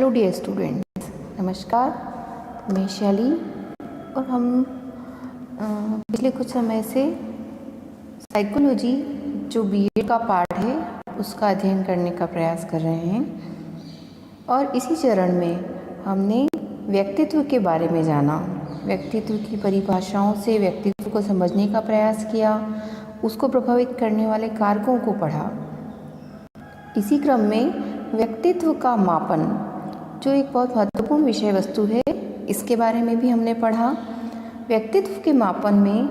Hello dear students, नमस्कार। मैं शैली और हम पिछले कुछ समय से साइकोलॉजी जो बीएड का पार्ट है उसका अध्ययन करने का प्रयास कर रहे हैं और इसी चरण में हमने व्यक्तित्व के बारे में जाना। व्यक्तित्व की परिभाषाओं से व्यक्तित्व को समझने का प्रयास किया, उसको प्रभावित करने वाले कारकों को पढ़ा। इसी क्रम में व्यक्तित्व का मापन जो एक बहुत महत्वपूर्ण विषय वस्तु है, इसके बारे में भी हमने पढ़ा। व्यक्तित्व के मापन में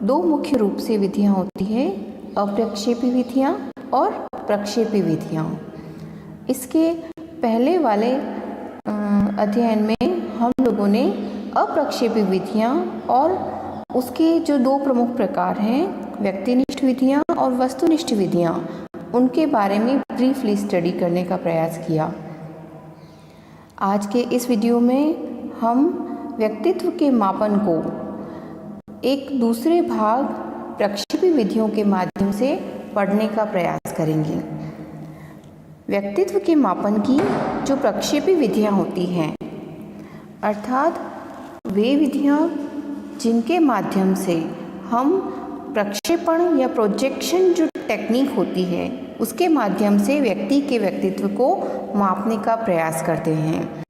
दो मुख्य रूप से विधियां होती है, अप्रक्षेपी विधियां और प्रक्षेपी विधियां। इसके पहले वाले अध्ययन में हम लोगों ने अप्रक्षेपी विधियां और उसके जो दो प्रमुख प्रकार हैं, व्यक्तिनिष्ठ विधियां और वस्तुनिष्ठ विधियां, उनके बारे में ब्रीफली स्टडी करने का प्रयास किया। आज के इस वीडियो में हम व्यक्तित्व के मापन को एक दूसरे भाग प्रक्षेपी विधियों के माध्यम से पढ़ने का प्रयास करेंगे। व्यक्तित्व के मापन की जो प्रक्षेपी विधियां होती हैं, अर्थात वे विधियां जिनके माध्यम से हम प्रक्षेपण या प्रोजेक्शन जो टेक्निक होती है उसके माध्यम से व्यक्ति के व्यक्तित्व को मापने का प्रयास करते हैं।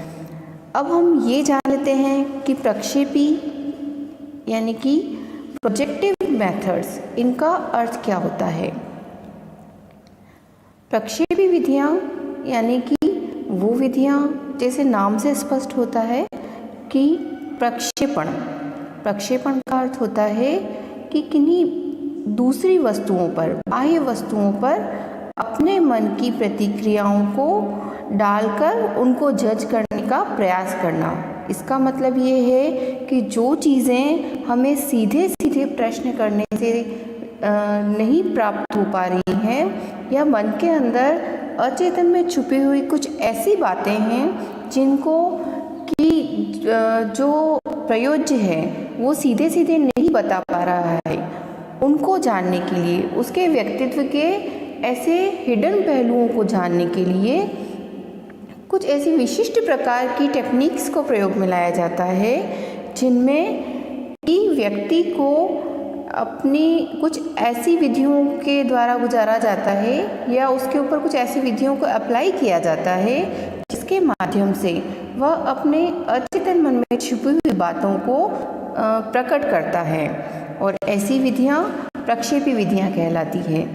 अब हम ये जान लेते हैं कि प्रक्षेपी यानी कि प्रोजेक्टिव मेथड्स, इनका अर्थ क्या होता है। प्रक्षेपी विधियां यानी कि वो विधियां, जैसे नाम से स्पष्ट होता है कि प्रक्षेपण का अर्थ होता है कि किन्हीं दूसरी वस्तुओं पर, बाह्य वस्तुओं पर अपने मन की प्रतिक्रियाओं को डालकर उनको जज करने का प्रयास करना। इसका मतलब ये है कि जो चीज़ें हमें सीधे सीधे प्रश्न करने से नहीं प्राप्त हो पा रही हैं या मन के अंदर अचेतन में छुपी हुई कुछ ऐसी बातें हैं जिनको कि जो प्रयोज्य है वो सीधे सीधे नहीं बता पा रहा है, उनको जानने के लिए, उसके व्यक्तित्व के ऐसे हिडन पहलुओं को जानने के लिए कुछ ऐसी विशिष्ट प्रकार की टेक्निक्स को प्रयोग में लाया जाता है जिनमें कि व्यक्ति को अपनी कुछ ऐसी विधियों के द्वारा गुजारा जाता है या उसके ऊपर कुछ ऐसी विधियों को अप्लाई किया जाता है जिसके माध्यम से वह अपने अचेतन मन में छुपी हुई बातों को प्रकट करता है और ऐसी विधियां प्रक्षेपी विधियां कहलाती है।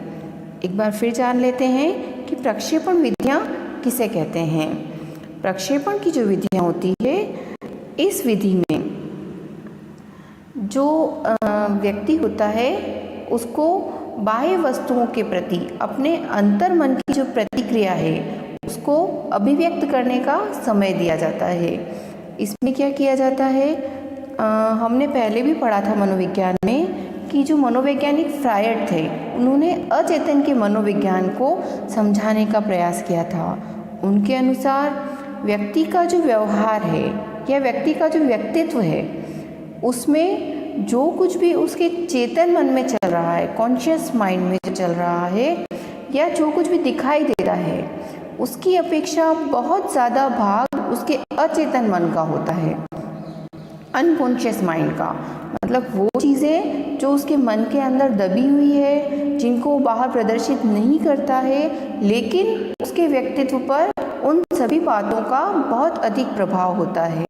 एक बार फिर जान लेते हैं कि प्रक्षेपण विधियां किसे कहते हैं। प्रक्षेपण की जो विधियां होती है, इस विधि में जो व्यक्ति होता है उसको बाह्य वस्तुओं के प्रति अपने अंतर्मन की जो प्रतिक्रिया है उसको अभिव्यक्त करने का समय दिया जाता है। इसमें क्या किया जाता है, हमने पहले भी पढ़ा था मनोविज्ञान में कि जो मनोवैज्ञानिक फ्रायड थे उन्होंने अचेतन के मनोविज्ञान को समझाने का प्रयास किया था। उनके अनुसार व्यक्ति का जो व्यवहार है या व्यक्ति का जो व्यक्तित्व है उसमें जो कुछ भी उसके चेतन मन में चल रहा है, कॉन्शियस माइंड में जो चल रहा है या जो कुछ भी दिखाई देता है, उसकी अपेक्षा बहुत ज़्यादा भाग उसके अचेतन मन का होता है, अनकॉन्शियस माइंड का। मतलब वो चीज़ें जो उसके मन के अंदर दबी हुई है, जिनको वो बाहर प्रदर्शित नहीं करता है, लेकिन उसके व्यक्तित्व पर उन सभी बातों का बहुत अधिक प्रभाव होता है।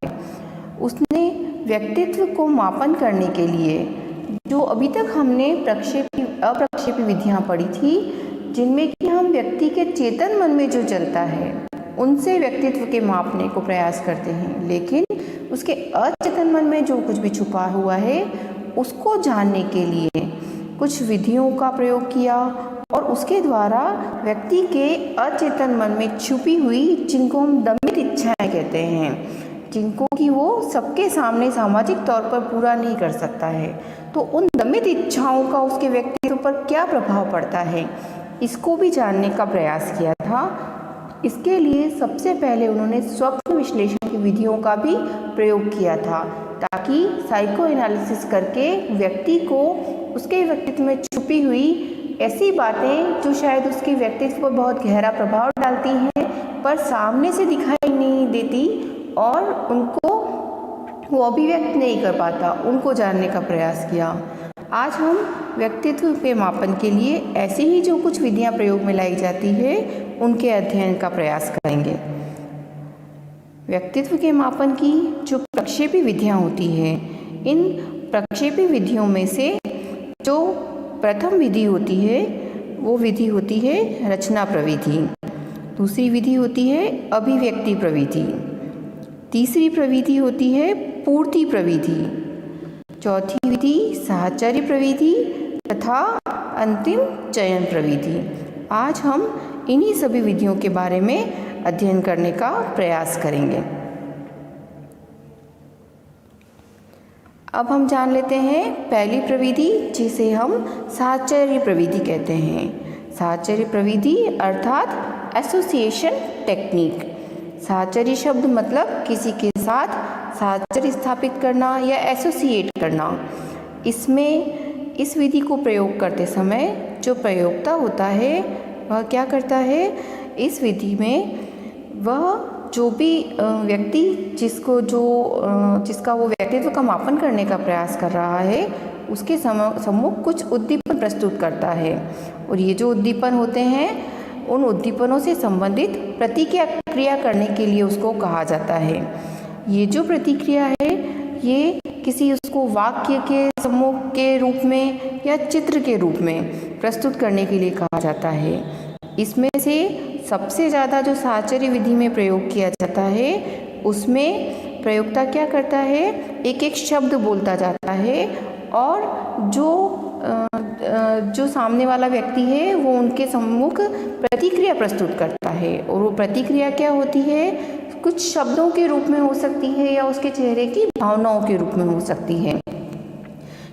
उसने व्यक्तित्व को मापन करने के लिए जो अभी तक हमने अप्रक्षेपी विधियां पढ़ी थी, जिनमें कि हम व्यक्ति के चेतन मन में जो चलता है उनसे व्यक्तित्व के मापने को प्रयास करते हैं, लेकिन उसके अचेतन मन में जो कुछ भी छुपा हुआ है उसको जानने के लिए कुछ विधियों का प्रयोग किया और उसके द्वारा व्यक्ति के अचेतन मन में छुपी हुई, जिनको हम दमित इच्छाएं कहते हैं, जिनको कि वो सबके सामने सामाजिक तौर पर पूरा नहीं कर सकता है, तो उन दमित इच्छाओं का उसके व्यक्तित्व पर क्या प्रभाव पड़ता है, इसको भी जानने का प्रयास किया था। इसके लिए सबसे पहले उन्होंने स्वप्न विश्लेषण की विधियों का भी प्रयोग किया था, ताकि साइको एनालिसिस करके व्यक्ति को उसके व्यक्तित्व में छुपी हुई ऐसी बातें जो शायद उसके व्यक्तित्व पर बहुत गहरा प्रभाव डालती हैं पर सामने से दिखाई नहीं देती और उनको वो अभिव्यक्त नहीं कर पाता, उनको जानने का प्रयास किया। आज हम व्यक्तित्व के मापन के लिए ऐसे ही जो कुछ विधियां प्रयोग में लाई जाती है उनके अध्ययन का प्रयास करेंगे। व्यक्तित्व के मापन की जो प्रक्षेपी विधियां होती हैं, इन प्रक्षेपी विधियों में से जो प्रथम विधि होती है वो विधि होती है रचना प्रविधि, दूसरी विधि होती है अभिव्यक्ति प्रविधि, तीसरी प्रविधि होती है पूर्ति प्रविधि, चौथी विधि साहचर्य प्रविधि तथा अंतिम चयन प्रविधि। आज हम इन्हीं सभी विधियों के बारे में अध्ययन करने का प्रयास करेंगे। अब हम जान लेते हैं पहली प्रविधि, जिसे हम साहचर्य प्रविधि कहते हैं। साहचर्य प्रविधि अर्थात एसोसिएशन टेक्निक। साहचर्य शब्द मतलब किसी के साथ साहचर्य स्थापित करना या एसोसिएट करना। इसमें इस विधि को प्रयोग करते समय जो प्रयोक्ता होता है वह क्या करता है, इस विधि में वह जो भी व्यक्ति जिसका वो व्यक्तित्व का मापन करने का प्रयास कर रहा है उसके सम्मुख कुछ उद्दीपन प्रस्तुत करता है, और ये जो उद्दीपन होते हैं उन उद्दीपनों से संबंधित प्रतिक्रिया करने के लिए उसको कहा जाता है। ये जो प्रतिक्रिया है ये किसी उसको वाक्य के समूह के रूप में या चित्र के रूप में प्रस्तुत करने के लिए कहा जाता है। इसमें से सबसे ज़्यादा जो साहचर्य विधि में प्रयोग किया जाता है उसमें प्रयोक्ता क्या करता है, एक एक शब्द बोलता जाता है और जो सामने वाला व्यक्ति है वो उनके सम्मुख प्रतिक्रिया प्रस्तुत करता है, और वो प्रतिक्रिया क्या होती है, कुछ शब्दों के रूप में हो सकती है या उसके चेहरे की भावनाओं के रूप में हो सकती है।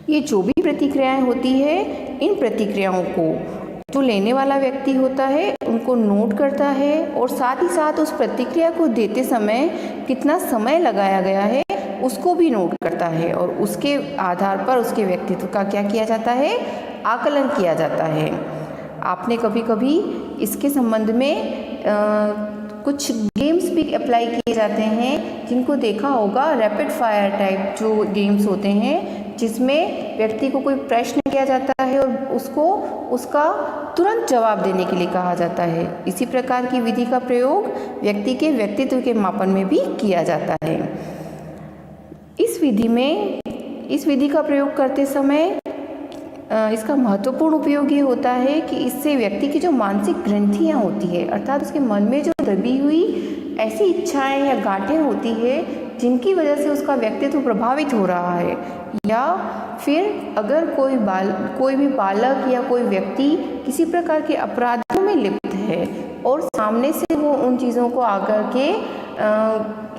ये जो भी प्रतिक्रियाएं होती है, इन प्रतिक्रियाओं को जो लेने वाला व्यक्ति होता है उनको नोट करता है और साथ ही साथ उस प्रतिक्रिया को देते समय कितना समय लगाया गया है उसको भी नोट करता है, और उसके आधार पर उसके व्यक्तित्व का क्या किया जाता है, आकलन किया जाता है। आपने कभी कभी इसके संबंध में कुछ गेम्स भी अप्लाई किए जाते हैं जिनको देखा होगा, रैपिड फायर टाइप जो गेम्स होते हैं जिसमें व्यक्ति को कोई प्रश्न किया जाता है और उसको उसका तुरंत जवाब देने के लिए कहा जाता है। इसी प्रकार की विधि का प्रयोग व्यक्ति के व्यक्तित्व के मापन में भी किया जाता है। इस विधि का प्रयोग करते समय इसका महत्वपूर्ण उपयोग ये होता है कि इससे व्यक्ति की जो मानसिक ग्रंथियाँ होती है, अर्थात उसके मन में जो दबी हुई ऐसी इच्छाएं या गांठें होती है जिनकी वजह से उसका व्यक्तित्व प्रभावित हो रहा है, या फिर अगर कोई भी बालक या कोई व्यक्ति किसी प्रकार के अपराधों में लिप्त है और सामने से वो उन चीज़ों को आकर के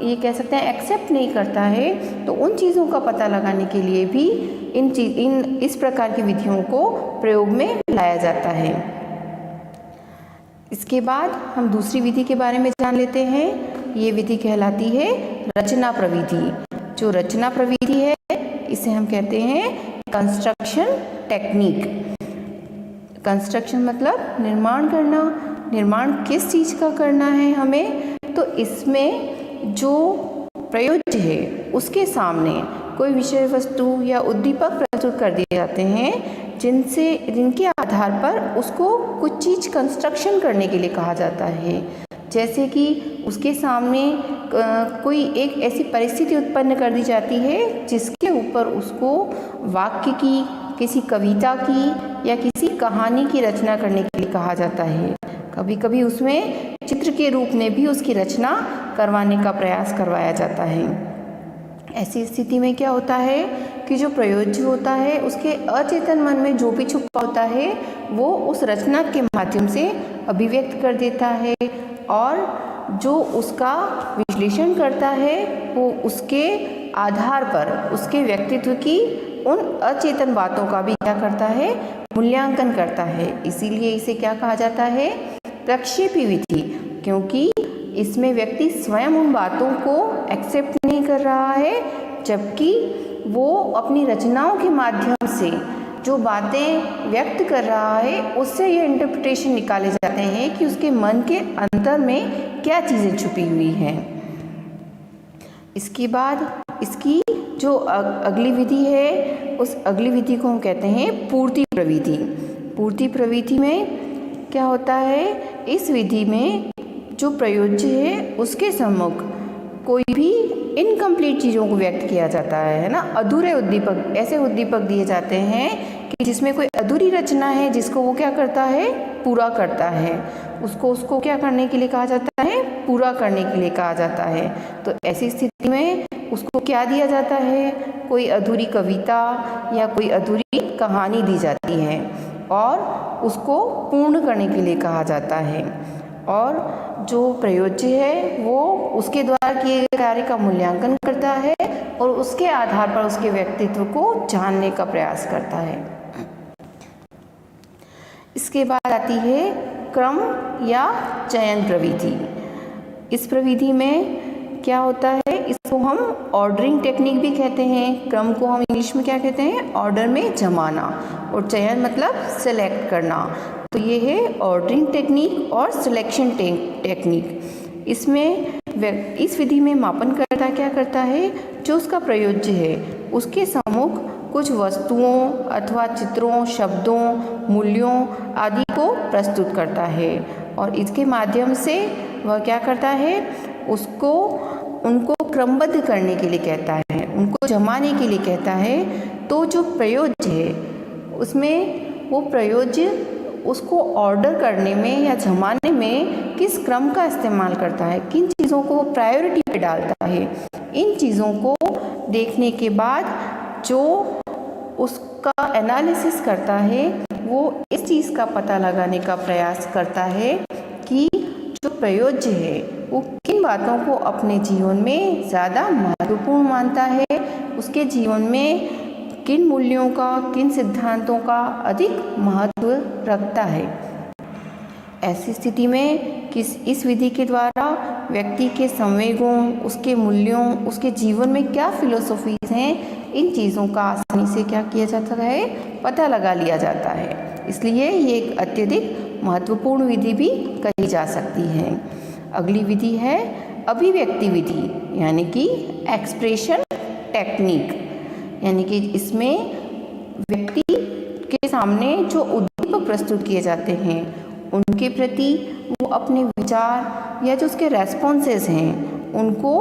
ये कह सकते हैं एक्सेप्ट नहीं करता है, तो उन चीज़ों का पता लगाने के लिए भी इस प्रकार की विधियों को प्रयोग में लाया जाता है। इसके बाद हम दूसरी विधि के बारे में जान लेते हैं। ये विधि कहलाती है रचना प्रविधि। जो रचना प्रविधि है इसे हम कहते हैं कंस्ट्रक्शन टेक्निक। कंस्ट्रक्शन मतलब निर्माण करना। निर्माण किस चीज़ का करना है हमें, तो इसमें जो प्रयोज्य है उसके सामने कोई विषय वस्तु या उद्दीपक प्रस्तुत कर दिए जाते हैं जिनके आधार पर उसको कुछ चीज़ कंस्ट्रक्शन करने के लिए कहा जाता है। जैसे कि उसके सामने कोई एक ऐसी परिस्थिति उत्पन्न कर दी जाती है जिसके ऊपर उसको वाक्य की, किसी कविता की या किसी कहानी की रचना करने के लिए कहा जाता है। कभी कभी उसमें चित्र के रूप में भी उसकी रचना करवाने का प्रयास करवाया जाता है। ऐसी स्थिति में क्या होता है कि जो प्रयोज्य होता है उसके अचेतन मन में जो भी छुपा होता है वो उस रचना के माध्यम से अभिव्यक्त कर देता है, और जो उसका विश्लेषण करता है वो उसके आधार पर उसके व्यक्तित्व की उन अचेतन बातों का भी क्या करता है, मूल्यांकन करता है। इसीलिए इसे क्या कहा जाता है, प्रक्षेपी विधि, क्योंकि इसमें व्यक्ति स्वयं उन बातों को एक्सेप्ट नहीं कर रहा है, जबकि वो अपनी रचनाओं के माध्यम से जो बातें व्यक्त कर रहा है उससे ये इंटरप्रिटेशन निकाले जाते हैं कि उसके मन के अंदर में क्या चीज़ें छुपी हुई हैं। इसके बाद इसकी जो अगली विधि है, उस अगली विधि को हम कहते हैं पूर्ति प्रविधि। पूर्ति प्रविधि में क्या होता है, इस विधि में जो प्रयोज्य है उसके सम्मुख कोई भी इनकम्प्लीट चीज़ों को व्यक्त किया जाता है ना। अधूरे उद्दीपक, ऐसे उद्दीपक दिए जाते हैं कि जिसमें कोई अधूरी रचना है जिसको वो क्या करता है, पूरा करता है। उसको क्या करने के लिए कहा जाता है, पूरा करने के लिए कहा जाता है। तो ऐसी स्थिति में उसको क्या दिया जाता है, कोई अधूरी कविता या कोई अधूरी कहानी दी जाती है और उसको पूर्ण करने के लिए कहा जाता है। और जो प्रयोज्य है वो उसके द्वारा किए गए कार्य का मूल्यांकन करता है और उसके आधार पर उसके व्यक्तित्व को जानने का प्रयास करता है। इसके बाद आती है क्रम या चयन प्रविधि। इस प्रविधि में क्या होता है, इसको हम ऑर्डरिंग टेक्निक भी कहते हैं। क्रम को हम इंग्लिश में क्या कहते हैं, ऑर्डर में जमाना, और चयन मतलब सेलेक्ट करना। तो ये है ऑर्डरिंग टेक्निक और सिलेक्शन टेक्निक। इसमें इस विधि में मापनकर्ता क्या करता है, जो उसका प्रयोज्य है उसके सम्मुख कुछ वस्तुओं अथवा चित्रों, शब्दों, मूल्यों आदि को प्रस्तुत करता है और इसके माध्यम से वह क्या करता है, उनको क्रमबद्ध करने के लिए कहता है, उनको जमाने के लिए कहता है। तो जो प्रयोज्य है उसमें वो प्रयोज्य उसको ऑर्डर करने में या जमाने में किस क्रम का इस्तेमाल करता है, किन चीज़ों को प्रायोरिटी पे डालता है। इन चीज़ों को देखने के बाद जो उसका एनालिसिस करता है वो इस चीज़ का पता लगाने का प्रयास करता है कि जो प्रयोज्य है वो किन बातों को अपने जीवन में ज़्यादा महत्वपूर्ण मानता है, उसके जीवन में किन मूल्यों का, किन सिद्धांतों का अधिक महत्व रखता है। ऐसी स्थिति में इस विधि के द्वारा व्यक्ति के संवेगों, उसके मूल्यों, उसके जीवन में क्या फिलोसॉफीज हैं, इन चीज़ों का आसानी से क्या किया जाता है, पता लगा लिया जाता है। इसलिए ये एक अत्यधिक महत्वपूर्ण विधि भी कही जा सकती है। अगली विधि है अभिव्यक्ति विधि, यानी कि एक्सप्रेशन टेक्निक। यानी कि इसमें व्यक्ति के सामने जो उद्दीपक प्रस्तुत किए जाते हैं उनके प्रति वो अपने विचार या जो उसके रेस्पॉन्सेस हैं उनको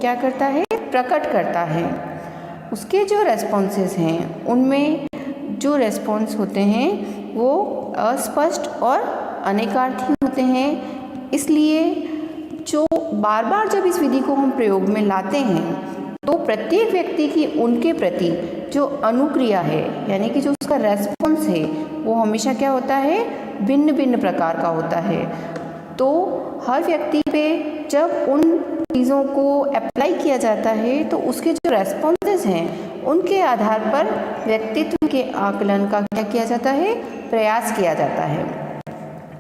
क्या करता है, प्रकट करता है। उसके जो रेस्पॉन्सेस हैं उनमें जो रेस्पॉन्स होते हैं वो अस्पष्ट और अनेकार्थी होते हैं। इसलिए जो बार बार जब इस विधि को हम प्रयोग में लाते हैं तो प्रत्येक व्यक्ति की उनके प्रति जो अनुक्रिया है, यानी कि जो उसका रेस्पॉन्स है वो हमेशा क्या होता है, भिन्न भिन्न प्रकार का होता है। तो हर व्यक्ति पे जब उन चीज़ों को अप्लाई किया जाता है तो उसके जो रेस्पॉन्सेस हैं उनके आधार पर व्यक्तित्व के आकलन का क्या किया जाता है, प्रयास किया जाता है।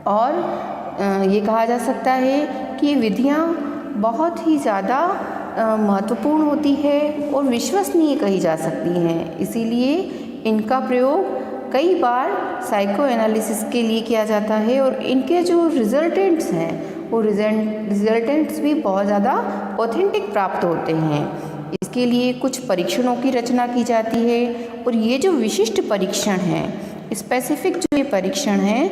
और ये कहा जा सकता है कि विधियाँ बहुत ही ज़्यादा महत्वपूर्ण होती है और विश्वसनीय कही जा सकती हैं। इसीलिए इनका प्रयोग कई बार साइको एनालिसिस के लिए किया जाता है और इनके जो रिजल्टेंट्स हैं वो रिजल्टेंट्स भी बहुत ज़्यादा ऑथेंटिक प्राप्त होते हैं। इसके लिए कुछ परीक्षणों की रचना की जाती है और ये जो विशिष्ट परीक्षण हैं, स्पेसिफिक जो ये परीक्षण हैं,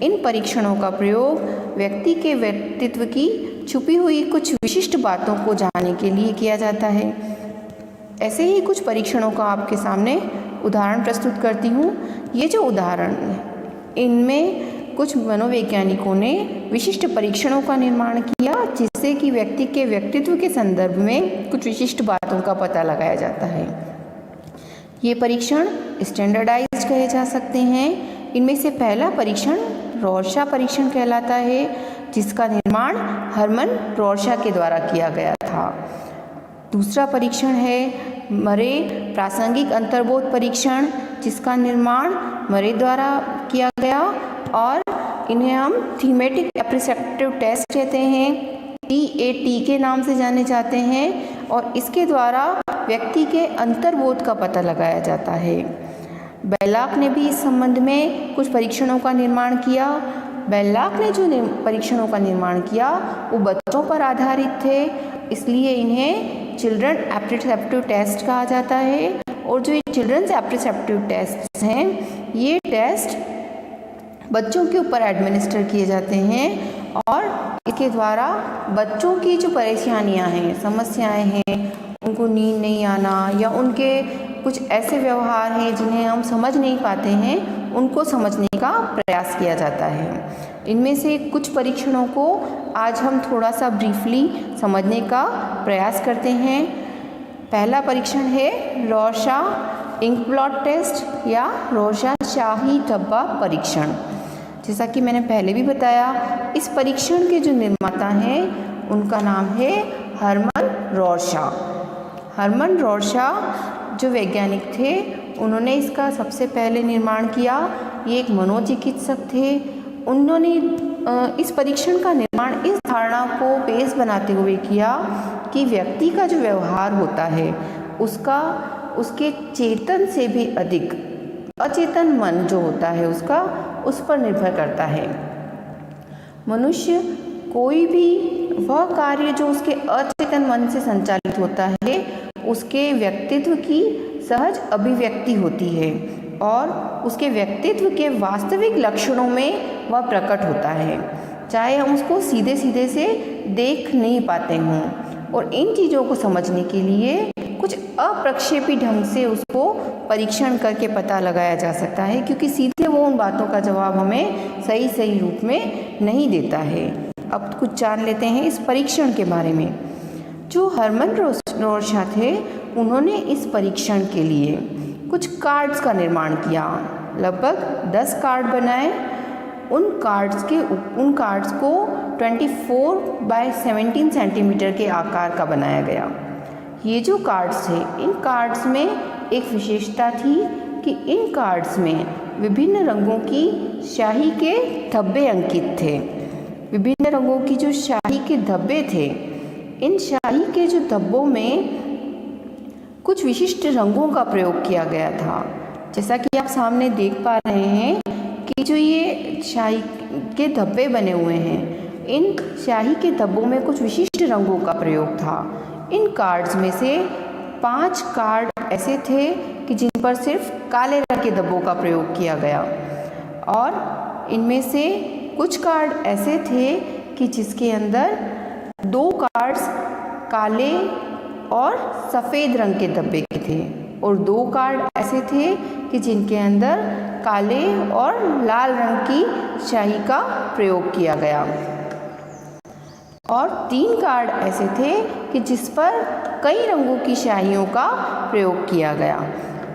इन परीक्षणों का प्रयोग व्यक्ति के व्यक्तित्व की छुपी हुई कुछ विशिष्ट बातों को जानने के लिए किया जाता है। ऐसे ही कुछ परीक्षणों का आपके सामने उदाहरण प्रस्तुत करती हूँ। ये जो उदाहरण इनमें कुछ मनोवैज्ञानिकों ने विशिष्ट परीक्षणों का निर्माण किया जिससे कि व्यक्ति के व्यक्तित्व के संदर्भ में कुछ विशिष्ट बातों का पता लगाया जाता है। ये परीक्षण स्टैंडर्डाइज्ड कहे जा सकते हैं। इनमें से पहला परीक्षण रॉर्शा परीक्षण कहलाता है, जिसका निर्माण हरमन रॉर्शा के द्वारा किया गया था। दूसरा परीक्षण है मरे प्रासंगिक अंतर्बोध परीक्षण, जिसका निर्माण मरे द्वारा किया गया और इन्हें हम थीमेटिक एप्रिसेप्टिव टेस्ट कहते हैं, TAT के नाम से जाने जाते हैं और इसके द्वारा व्यक्ति के अंतर्बोध का पता लगाया जाता है। बेल्लाक ने भी इस संबंध में कुछ परीक्षणों का निर्माण किया। बेल्लाक ने जो परीक्षणों का निर्माण किया वो बच्चों पर आधारित थे, इसलिए इन्हें चिल्ड्रन एप्टिट्यूड टेस्ट कहा जाता है। और जो ये चिल्ड्रंस एप्टिट्यूड टेस्ट हैं, ये टेस्ट बच्चों के ऊपर एडमिनिस्टर किए जाते हैं और इसके द्वारा बच्चों की जो परेशानियां हैं, समस्याएं हैं, उनको नींद नहीं आना या उनके कुछ ऐसे व्यवहार हैं जिन्हें हम समझ नहीं पाते हैं, उनको समझने का प्रयास किया जाता है। इनमें से कुछ परीक्षणों को आज हम थोड़ा सा ब्रीफली समझने का प्रयास करते हैं। पहला परीक्षण है रॉरशॉक इंक ब्लॉट टेस्ट या रॉरशॉक शाही डब्बा परीक्षण। जैसा कि मैंने पहले भी बताया, इस परीक्षण के जो निर्माता हैं उनका नाम है हर्मन रॉरशॉक। हर्मन रॉरशॉक जो वैज्ञानिक थे, उन्होंने इसका सबसे पहले निर्माण किया। ये एक मनोचिकित्सक थे। उन्होंने इस परीक्षण का निर्माण इस धारणा को बेस बनाते हुए किया कि व्यक्ति का जो व्यवहार होता है उसका उसके चेतन से भी अधिक अचेतन मन जो होता है उसका उस पर निर्भर करता है। मनुष्य कोई भी वह कार्य जो उसके अचेतन मन से संचालित होता है, उसके व्यक्तित्व की सहज अभिव्यक्ति होती है और उसके व्यक्तित्व के वास्तविक लक्षणों में वह प्रकट होता है, चाहे हम उसको सीधे सीधे से देख नहीं पाते हों। और इन चीज़ों को समझने के लिए कुछ अप्रक्षेपी ढंग से उसको परीक्षण करके पता लगाया जा सकता है, क्योंकि सीधे वो उन बातों का जवाब हमें सही सही रूप में नहीं देता है। अब कुछ जान लेते हैं इस परीक्षण के बारे में। जो हर्मन रॉरशॉक थे, उन्होंने इस परीक्षण के लिए कुछ कार्ड्स का निर्माण किया। लगभग 10 कार्ड बनाए। उन कार्ड्स को 24 बाय 17 सेंटीमीटर के आकार का बनाया गया। ये जो कार्ड्स थे, इन कार्ड्स में एक विशेषता थी कि इन कार्ड्स में विभिन्न रंगों की स्याही के धब्बे अंकित थे। विभिन्न रंगों की जो स्याही के धब्बे थे, इन स्याही के जो धब्बों में कुछ विशिष्ट रंगों का प्रयोग किया गया था। जैसा कि आप सामने देख पा रहे हैं कि जो ये स्याही के धब्बे बने हुए हैं, इन स्याही के धब्बों में कुछ विशिष्ट रंगों का प्रयोग था। इन कार्ड्स में से 5 कार्ड ऐसे थे कि जिन पर सिर्फ काले रंग के धब्बों का प्रयोग किया गया और इनमें से कुछ कार्ड ऐसे थे कि जिसके अंदर 2 कार्ड्स काले और सफ़ेद रंग के धब्बे के थे और 2 कार्ड ऐसे थे कि जिनके अंदर काले और लाल रंग की स्याही का प्रयोग किया गया और 3 कार्ड ऐसे थे कि जिस पर कई रंगों की स्याहियों का प्रयोग किया गया।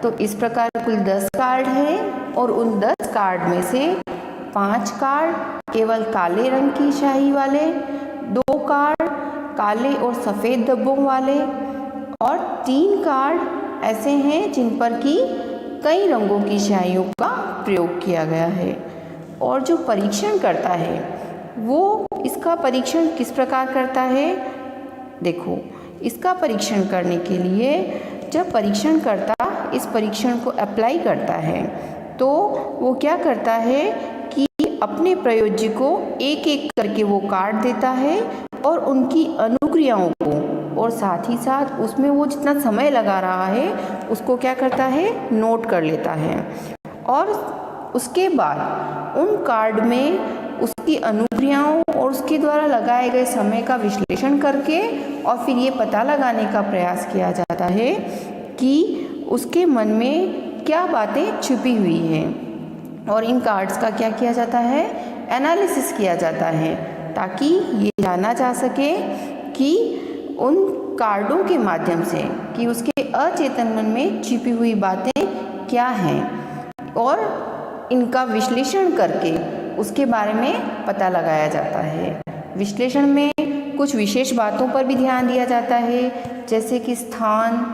तो इस प्रकार कुल 10 कार्ड हैं और उन 10 कार्ड में से 5 कार्ड केवल काले रंग की स्याही वाले, 2 कार्ड काले और सफ़ेद धब्बों वाले और 3 कार्ड ऐसे हैं जिन पर कि कई रंगों की स्याहियों का प्रयोग किया गया है। और जो परीक्षण करता है वो इसका परीक्षण किस प्रकार करता है? देखो, इसका परीक्षण करने के लिए जब परीक्षणकर्ता इस परीक्षण को अप्लाई करता है तो वो क्या करता है कि अपने प्रयोज्य को एक एक करके वो कार्ड देता है और उनकी अनुक्रियाओं को और साथ ही साथ उसमें वो जितना समय लगा रहा है उसको क्या करता है, नोट कर लेता है। और उसके बाद उन कार्ड में उसकी अनुक्रियाओं और उसके द्वारा लगाए गए समय का विश्लेषण करके और फिर ये पता लगाने का प्रयास किया जाता है कि उसके मन में क्या बातें छुपी हुई हैं। और इन कार्ड्स का क्या किया जाता है, एनालिसिस किया जाता है ताकि ये जाना जा सके कि उन कार्डों के माध्यम से कि उसके अचेतन मन में छिपी हुई बातें क्या हैं और इनका विश्लेषण करके उसके बारे में पता लगाया जाता है। विश्लेषण में कुछ विशेष बातों पर भी ध्यान दिया जाता है, जैसे कि स्थान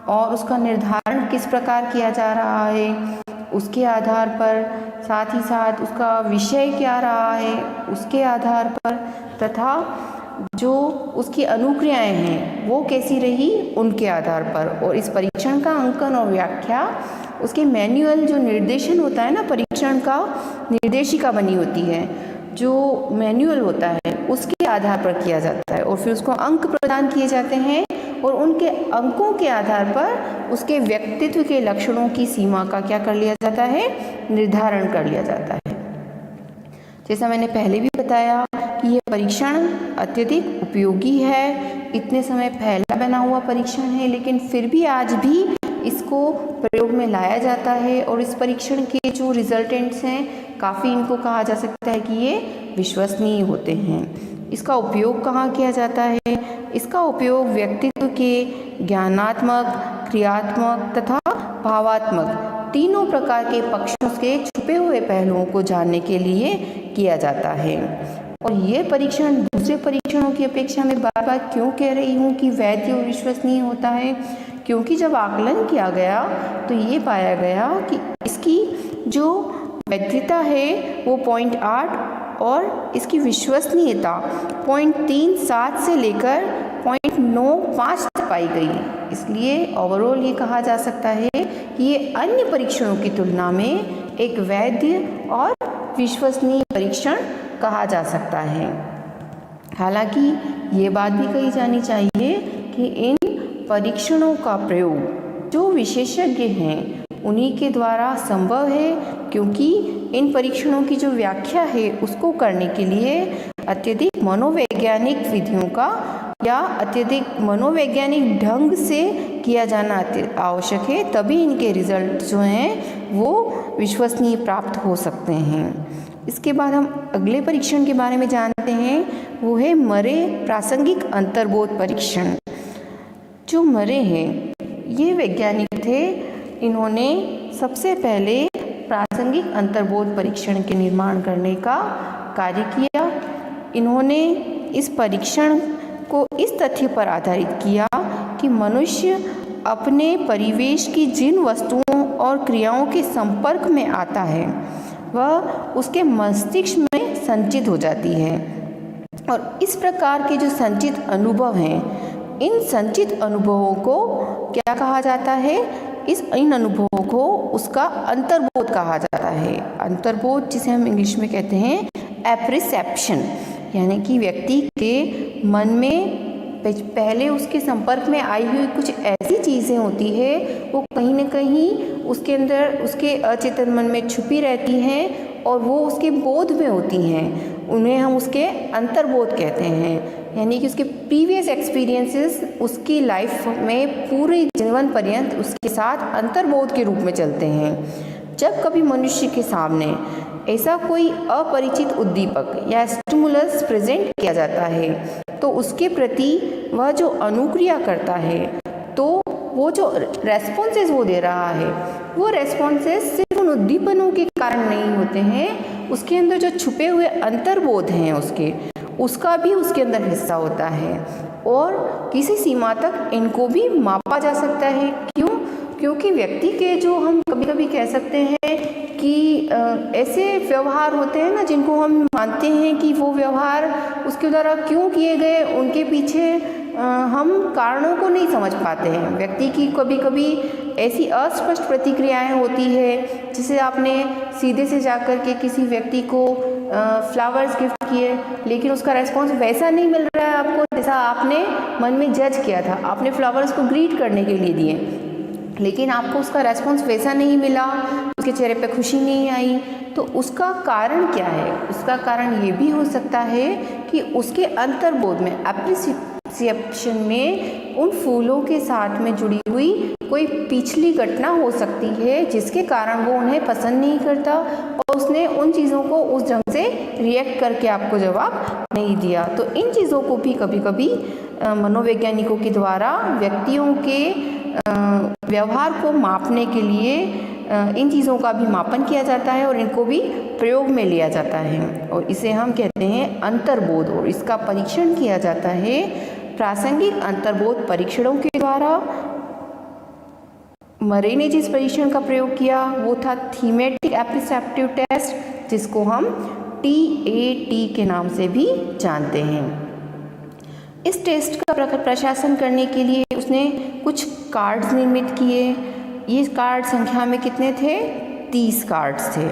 और उसका निर्धारण किस प्रकार किया जा रहा है उसके आधार पर, साथ ही साथ उसका विषय क्या रहा है उसके आधार पर, तथा जो उसकी अनुक्रियाएं हैं वो कैसी रही उनके आधार पर। और इस परीक्षण का अंकन और व्याख्या उसके मैनुअल जो निर्देशन होता है ना, परीक्षण का निर्देशिका बनी होती है, जो मैनुअल होता है उसके आधार पर किया जाता है और फिर उसको अंक प्रदान किए जाते हैं और उनके अंकों के आधार पर उसके व्यक्तित्व के लक्षणों की सीमा का क्या कर लिया जाता है, निर्धारण कर लिया जाता है। जैसा मैंने पहले भी बताया कि यह परीक्षण अत्यधिक उपयोगी है, इतने समय पहला बना हुआ परीक्षण है, लेकिन फिर भी आज भी इसको प्रयोग में लाया जाता है और इस परीक्षण के जो रिजल्टेंट्स हैं काफ़ी इनको कहा जा सकता है कि ये विश्वसनीय होते हैं। इसका उपयोग कहाँ किया जाता है? इसका उपयोग व्यक्तित्व के ज्ञानात्मक, क्रियात्मक तथा भावात्मक तीनों प्रकार के पक्षों के छुपे हुए पहलुओं को जानने के लिए किया जाता है। और ये परीक्षण दूसरे परीक्षणों की अपेक्षा में बार बार क्यों कह रही हूँ कि वैध और विश्वसनीय होता है, क्योंकि जब आकलन किया गया तो ये पाया गया कि इसकी जो वैधता है वो 0.8 और इसकी विश्वसनीयता 0.37 से लेकर 0.95 तक पाई गई। इसलिए ओवरऑल ये कहा जा सकता है कि ये अन्य परीक्षणों की तुलना में एक वैध और विश्वसनीय परीक्षण कहा जा सकता है। हालांकि ये बात भी कही जानी चाहिए कि इन परीक्षणों का प्रयोग जो विशेषज्ञ हैं उन्हीं के द्वारा संभव है, क्योंकि इन परीक्षणों की जो व्याख्या है उसको करने के लिए अत्यधिक मनोवैज्ञानिक विधियों का या अत्यधिक मनोवैज्ञानिक ढंग से किया जाना आवश्यक है, तभी इनके रिजल्ट जो हैं वो विश्वसनीय प्राप्त हो सकते हैं। इसके बाद हम अगले परीक्षण के बारे में जानते हैं, वो है मरे प्रासंगिक अंतर्बोध परीक्षण। जो मरे हैं ये वैज्ञानिक थे, इन्होंने सबसे पहले प्रासंगिक अंतर्बोध परीक्षण के निर्माण करने का कार्य किया। इन्होंने इस परीक्षण को इस तथ्य पर आधारित किया कि मनुष्य अपने परिवेश की जिन वस्तुओं और क्रियाओं के संपर्क में आता है वह उसके मस्तिष्क में संचित हो जाती है, और इस प्रकार के जो संचित अनुभव हैं, इन संचित अनुभवों को क्या कहा जाता है? इन अनुभवों को उसका अंतर्बोध कहा जाता है। अंतर्बोध जिसे हम इंग्लिश में कहते हैं एप्रिसेप्शन, यानी कि व्यक्ति के मन में पहले उसके संपर्क में आई हुई कुछ ऐसी चीज़ें होती है वो कहीं न कहीं उसके अंदर उसके अचेतन मन में छुपी रहती हैं और वो उसके बोध में होती हैं, उन्हें हम उसके अंतर्बोध कहते हैं। यानी कि उसके प्रीवियस एक्सपीरियंसेस उसकी लाइफ में पूरे जीवन पर्यंत उसके साथ अंतर्बोध के रूप में चलते हैं। जब कभी मनुष्य के सामने ऐसा कोई अपरिचित उद्दीपक या स्टिमुलस प्रेजेंट किया जाता है तो उसके प्रति वह जो अनुक्रिया करता है, तो वो जो रेस्पॉन्सेस वो दे रहा है वो रेस्पॉन्सेस सिर्फ उन उद्दीपनों के कारण नहीं होते हैं, उसके अंदर जो छुपे हुए अंतर्बोध हैं उसका भी उसके अंदर हिस्सा होता है और किसी सीमा तक इनको भी मापा जा सकता है। क्यों? क्योंकि व्यक्ति के जो हम कभी कभी कह सकते हैं कि ऐसे व्यवहार होते हैं ना जिनको हम मानते हैं कि वो व्यवहार उसके द्वारा क्यों किए गए, उनके पीछे हम कारणों को नहीं समझ पाते हैं। व्यक्ति की कभी कभी ऐसी अस्पष्ट प्रतिक्रियाएं होती है, जिसे आपने सीधे से जाकर के किसी व्यक्ति को फ्लावर्स गिफ्ट किए लेकिन उसका रेस्पॉन्स वैसा नहीं मिल रहा है आपको जैसा आपने मन में जज किया था। आपने फ्लावर्स को ग्रीट करने के लिए दिए लेकिन आपको उसका रेस्पॉन्स वैसा नहीं मिला, उसके चेहरे पे खुशी नहीं आई, तो उसका कारण क्या है? उसका कारण ये भी हो सकता है कि उसके अंतर्बोध में एप्रिसिएशन में उन फूलों के साथ में जुड़ी हुई कोई पिछली घटना हो सकती है जिसके कारण वो उन्हें पसंद नहीं करता और उसने उन चीज़ों को उस ढंग से रिएक्ट करके आपको जवाब नहीं दिया। तो इन चीज़ों को भी कभी कभी मनोवैज्ञानिकों के द्वारा व्यक्तियों के व्यवहार को मापने के लिए इन चीज़ों का भी मापन किया जाता है और इनको भी प्रयोग में लिया जाता है और इसे हम कहते हैं अंतर्बोध। और इसका परीक्षण किया जाता है प्रासंगिक अंतर्बोध परीक्षणों के द्वारा। मरे ने जिस परीक्षण का प्रयोग किया वो था थीमेटिक एप्रिसेप्टिव टेस्ट, जिसको हम TAT के नाम से भी जानते हैं। इस टेस्ट का प्रशासन करने के लिए उसने कुछ कार्ड्स निर्मित किए। ये कार्ड संख्या में कितने थे? 30 कार्ड्स थे।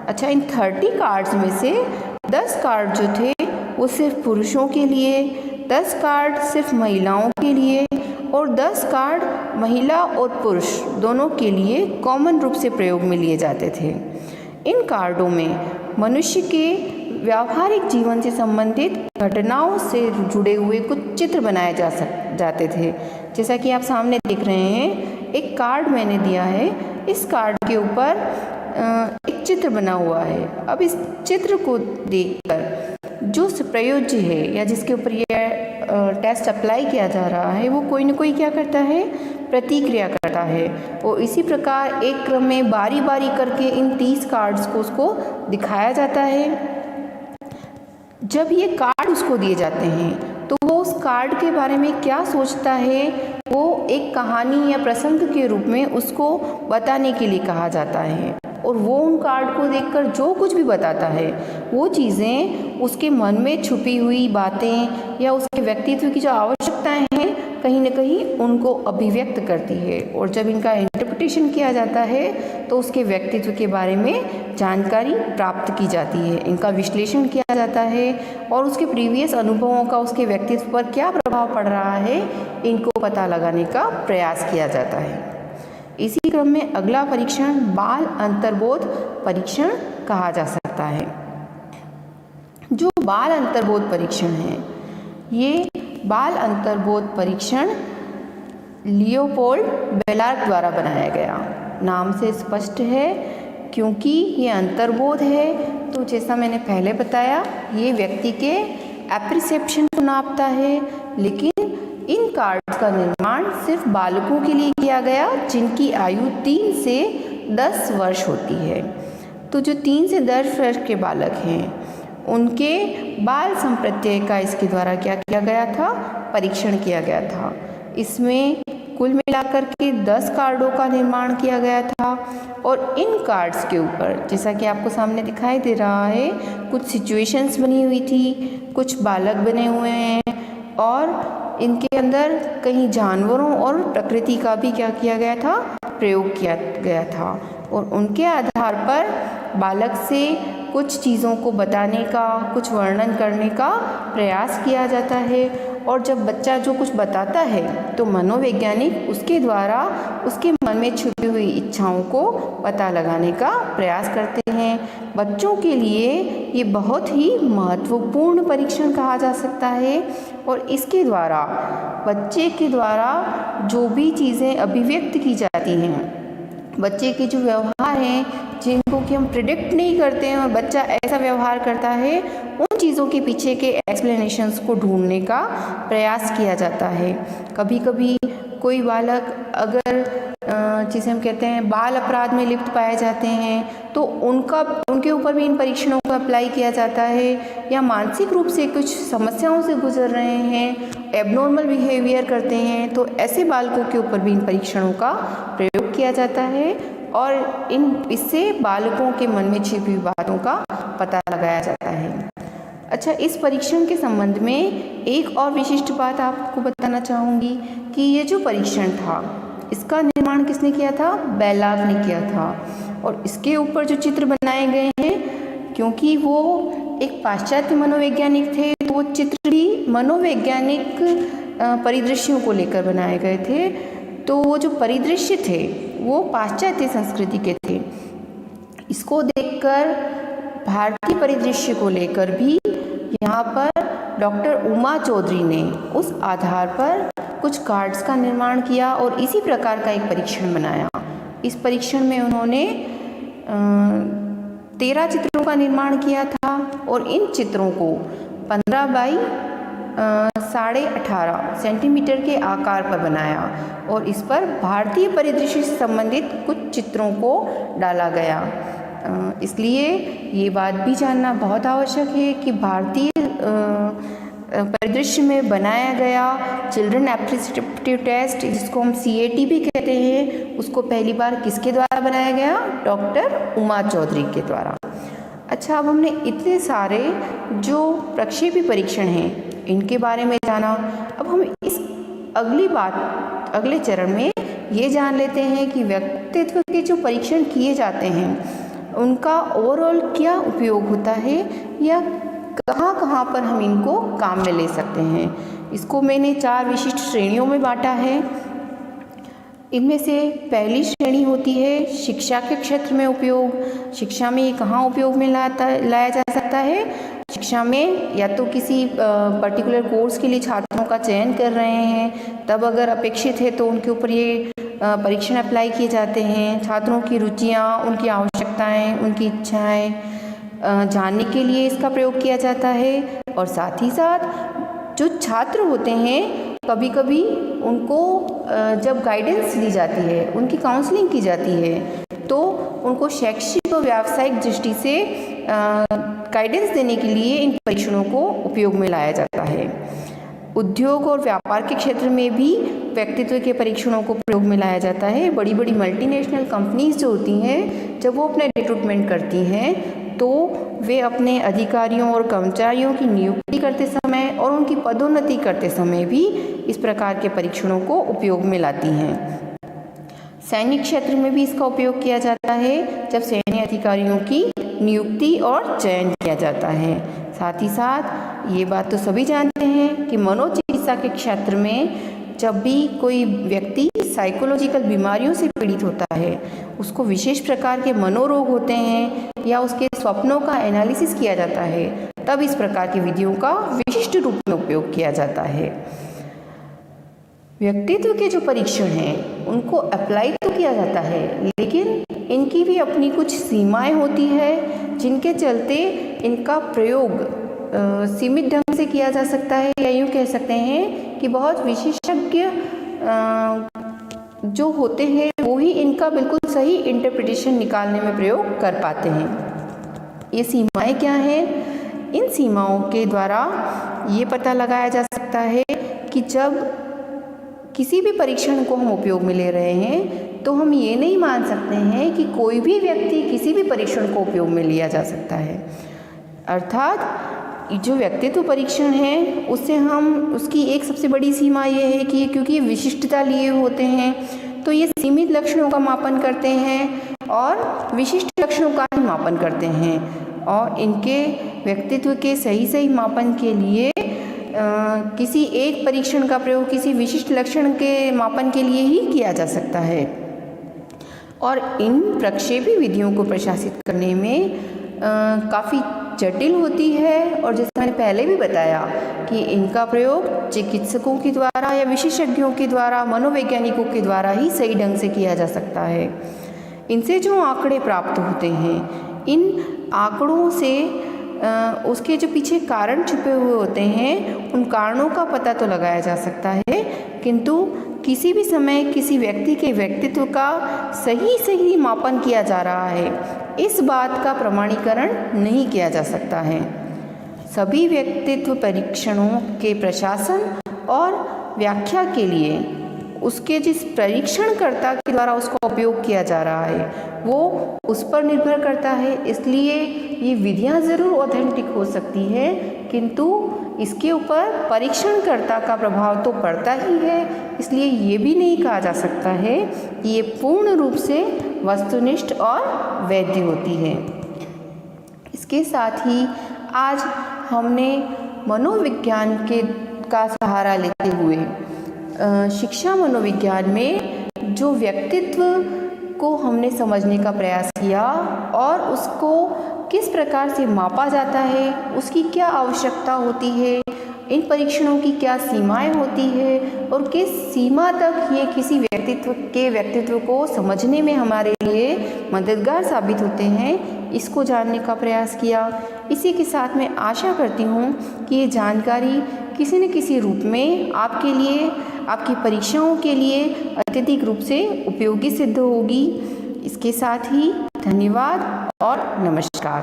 अच्छा, इन 30 कार्ड्स में से 10 कार्ड जो थे वो सिर्फ पुरुषों के लिए, 10 कार्ड सिर्फ महिलाओं के लिए और 10 कार्ड महिला और पुरुष दोनों के लिए कॉमन रूप से प्रयोग में लिए जाते थे। इन कार्डों में मनुष्य के व्यावहारिक जीवन से संबंधित घटनाओं से जुड़े हुए कुछ चित्र बनाए जाते थे। जैसा कि आप सामने देख रहे हैं, एक कार्ड मैंने दिया है। इस कार्ड के ऊपर एक चित्र बना हुआ है। अब इस चित्र को देखकर जो प्रयोज्य है या जिसके ऊपर ये टेस्ट अप्लाई किया जा रहा है वो कोई न कोई क्या करता है? प्रतिक्रिया करता है। और इसी प्रकार एक क्रम में बारी बारी करके इन 30 कार्ड्स को उसको दिखाया जाता है। जब ये कार्ड उसको दिए जाते हैं तो वो उस कार्ड के बारे में क्या सोचता है वो एक कहानी या प्रसंग के रूप में उसको बताने के लिए कहा जाता है। और वो उन कार्ड को देखकर जो कुछ भी बताता है वो चीज़ें उसके मन में छुपी हुई बातें या उसके व्यक्तित्व की जो आवश्यकताएं हैं कहीं न कहीं उनको अभिव्यक्त करती है। और जब इनका इंटरप्रिटेशन किया जाता है तो उसके व्यक्तित्व के बारे में जानकारी प्राप्त की जाती है, इनका विश्लेषण किया जाता है और उसके प्रीवियस अनुभवों का उसके व्यक्तित्व पर क्या प्रभाव पड़ रहा है इनको पता लगाने का प्रयास किया जाता है। इसी क्रम में अगला परीक्षण बाल अंतर्बोध परीक्षण कहा जा सकता है। जो बाल अंतर्बोध परीक्षण है, ये बाल अंतर्बोध परीक्षण लियोपोल्ड बेलार्क द्वारा बनाया गया। नाम से स्पष्ट है क्योंकि ये अंतर्बोध है तो जैसा मैंने पहले बताया ये व्यक्ति के एप्रिसेप्शन को नापता है। लेकिन इन कार्ड्स का निर्माण सिर्फ बालकों के लिए किया गया जिनकी आयु 3 से 10 वर्ष होती है। तो जो 3 से 10 वर्ष के बालक हैं उनके बाल संप्रत्यय का इसके द्वारा क्या किया गया था? परीक्षण किया गया था। इसमें कुल मिलाकर के 10 कार्डों का निर्माण किया गया था और इन कार्ड्स के ऊपर जैसा कि आपको सामने दिखाई दे रहा है कुछ सिचुएशंस बनी हुई थी, कुछ बालक बने हुए हैं और इनके अंदर कहीं जानवरों और प्रकृति का भी क्या किया गया था? प्रयोग किया गया था। और उनके आधार पर बालक से कुछ चीज़ों को बताने का, कुछ वर्णन करने का प्रयास किया जाता है। और जब बच्चा जो कुछ बताता है तो मनोवैज्ञानिक उसके द्वारा उसके मन में छुपी हुई इच्छाओं को पता लगाने का प्रयास करते हैं। बच्चों के लिए ये बहुत ही महत्वपूर्ण परीक्षण कहा जा सकता है और इसके द्वारा बच्चे के द्वारा जो भी चीज़ें अभिव्यक्त की जाती हैं, बच्चे के जो व्यवहार हैं जिनको कि हम प्रिडिक्ट नहीं करते हैं और बच्चा ऐसा व्यवहार करता है, उन चीज़ों के पीछे के एक्सप्लेनेशंस को ढूंढने का प्रयास किया जाता है। कभी कभी कोई बालक अगर जिसे हम कहते हैं बाल अपराध में लिप्त पाए जाते हैं तो उनके ऊपर भी इन परीक्षणों को अप्लाई किया जाता है। या मानसिक रूप से कुछ समस्याओं से गुजर रहे हैं, एबनॉर्मल बिहेवियर करते हैं, तो ऐसे बालकों के ऊपर भी इन परीक्षणों का प्रयोग किया जाता है और इससे बालकों के मन में छिपी हुई बातों का पता लगाया जाता है। अच्छा, इस परीक्षण के संबंध में एक और विशिष्ट बात आपको बताना चाहूँगी कि ये जो परीक्षण था इसका निर्माण किसने किया था? बेलार्क ने किया था। और इसके ऊपर जो चित्र बनाए गए हैं, क्योंकि वो एक पाश्चात्य मनोवैज्ञानिक थे तो वो चित्र भी मनोवैज्ञानिक परिदृश्यों को लेकर बनाए गए थे। तो वो जो परिदृश्य थे वो पाश्चात्य संस्कृति के थे। इसको देखकर भारतीय परिदृश्य को लेकर भी यहाँ पर डॉक्टर उमा चौधरी ने उस आधार पर कुछ कार्ड्स का निर्माण किया और इसी प्रकार का एक परीक्षण बनाया। इस परीक्षण में उन्होंने 13 चित्रों का निर्माण किया था और इन चित्रों को 15 बाई 18.5 सेंटीमीटर के आकार पर बनाया और इस पर भारतीय परिदृश्य से संबंधित कुछ चित्रों को डाला गया। इसलिए ये बात भी जानना बहुत आवश्यक है कि भारतीय परिदृश्य में बनाया गया चिल्ड्रन एप्टीट्यूड टेस्ट, जिसको हम CAT भी कहते हैं, उसको पहली बार किसके द्वारा बनाया गया? डॉक्टर उमा चौधरी के द्वारा। अच्छा, अब हमने इतने सारे जो प्रक्षेपी परीक्षण हैं इनके बारे में जाना। अब हम इस अगले चरण में ये जान लेते हैं कि व्यक्तित्व के जो परीक्षण किए जाते हैं उनका ओवरऑल क्या उपयोग होता है या कहाँ कहाँ पर हम इनको काम में ले सकते हैं। इसको मैंने 4 विशिष्ट श्रेणियों में बांटा है। इनमें से पहली श्रेणी होती है शिक्षा के क्षेत्र में उपयोग। शिक्षा में ये कहाँ उपयोग में लाया जा सकता है। शिक्षा में या तो किसी पर्टिकुलर कोर्स के लिए छात्रों का चयन कर रहे हैं, तब अगर अपेक्षित है तो उनके ऊपर ये परीक्षण अप्लाई किए जाते हैं। छात्रों की रुचियाँ, उनकी आवश्यकताएं, उनकी इच्छाएं जानने के लिए इसका प्रयोग किया जाता है। और साथ ही साथ जो छात्र होते हैं कभी कभी उनको जब गाइडेंस दी जाती है, उनकी काउंसलिंग की जाती है, तो उनको शैक्षिक और व्यावसायिक दृष्टि से गाइडेंस देने के लिए इन परीक्षणों को उपयोग में लाया जाता है। उद्योग और व्यापार के क्षेत्र में भी व्यक्तित्व के परीक्षणों को प्रयोग में लाया जाता है। बड़ी बड़ी मल्टीनेशनल कंपनीज जो होती हैं, जब वो अपने रिक्रूटमेंट करती हैं तो वे अपने अधिकारियों और कर्मचारियों की नियुक्ति करते समय और उनकी पदोन्नति करते समय भी इस प्रकार के परीक्षणों को उपयोग में लाती हैं। सैन्य क्षेत्र में भी इसका उपयोग किया जाता है, जब सैन्य अधिकारियों की नियुक्ति और चयन किया जाता है। साथ ही साथ ये बात तो सभी जानते हैं कि मनोचिकित्सा के क्षेत्र में जब भी कोई व्यक्ति साइकोलॉजिकल बीमारियों से पीड़ित होता है, उसको विशेष प्रकार के मनोरोग होते हैं या उसके स्वप्नों का एनालिसिस किया जाता है, तब इस प्रकार की विधियों का विशिष्ट रूप में उपयोग किया जाता है। व्यक्तित्व के जो परीक्षण हैं उनको अप्लाई तो किया जाता है, लेकिन इनकी भी अपनी कुछ सीमाएं होती है, जिनके चलते इनका प्रयोग सीमित ढंग से किया जा सकता है, या यूँ कह सकते हैं कि बहुत विशेषज्ञ जो होते हैं वो ही इनका बिल्कुल सही इंटरप्रिटेशन निकालने में प्रयोग कर पाते हैं। ये सीमाएं क्या हैं? इन सीमाओं के द्वारा ये पता लगाया जा सकता है कि जब किसी भी परीक्षण को हम उपयोग में ले रहे हैं तो हम ये नहीं मान सकते हैं कि कोई भी व्यक्ति किसी भी परीक्षण को उपयोग में लिया जा सकता है। अर्थात जो व्यक्तित्व परीक्षण है उससे हम उसकी एक सबसे बड़ी सीमा ये है कि क्योंकि ये विशिष्टता लिए होते हैं तो ये सीमित लक्षणों का मापन करते हैं और विशिष्ट लक्षणों का ही मापन करते हैं, और इनके व्यक्तित्व के सही मापन के लिए किसी एक परीक्षण का प्रयोग किसी विशिष्ट लक्षण के मापन के लिए ही किया जा सकता है। और इन प्रक्षेपी विधियों को प्रशासित करने में काफ़ी जटिल होती है, और जैसे मैंने पहले भी बताया कि इनका प्रयोग चिकित्सकों के द्वारा या विशेषज्ञों के द्वारा, मनोवैज्ञानिकों के द्वारा ही सही ढंग से किया जा सकता है। इनसे जो आंकड़े प्राप्त होते हैं, इन आंकड़ों से उसके जो पीछे कारण छुपे हुए होते हैं उन कारणों का पता तो लगाया जा सकता है, किंतु किसी भी समय किसी व्यक्ति के व्यक्तित्व का सही मापन किया जा रहा है, इस बात का प्रमाणीकरण नहीं किया जा सकता है। सभी व्यक्तित्व परीक्षणों के प्रशासन और व्याख्या के लिए उसके जिस परीक्षणकर्ता के द्वारा उसका उपयोग किया जा रहा है वो उस पर निर्भर करता है। इसलिए ये विधियां ज़रूर ऑथेंटिक हो सकती है, किंतु इसके ऊपर परीक्षणकर्ता का प्रभाव तो पड़ता ही है। इसलिए ये भी नहीं कहा जा सकता है कि ये पूर्ण रूप से वस्तुनिष्ठ और वैध होती है। इसके साथ ही आज हमने मनोविज्ञान का सहारा लेते हुए शिक्षा मनोविज्ञान में जो व्यक्तित्व को हमने समझने का प्रयास किया और उसको किस प्रकार से मापा जाता है, उसकी क्या आवश्यकता होती है, इन परीक्षणों की क्या सीमाएं होती है और किस सीमा तक ये किसी व्यक्तित्व को समझने में हमारे लिए मददगार साबित होते हैं, इसको जानने का प्रयास किया। इसी के साथ मैं आशा करती हूँ कि ये जानकारी किसी न किसी रूप में आपके लिए, आपकी परीक्षाओं के लिए अत्यधिक रूप से उपयोगी सिद्ध होगी। इसके साथ ही धन्यवाद और नमस्कार।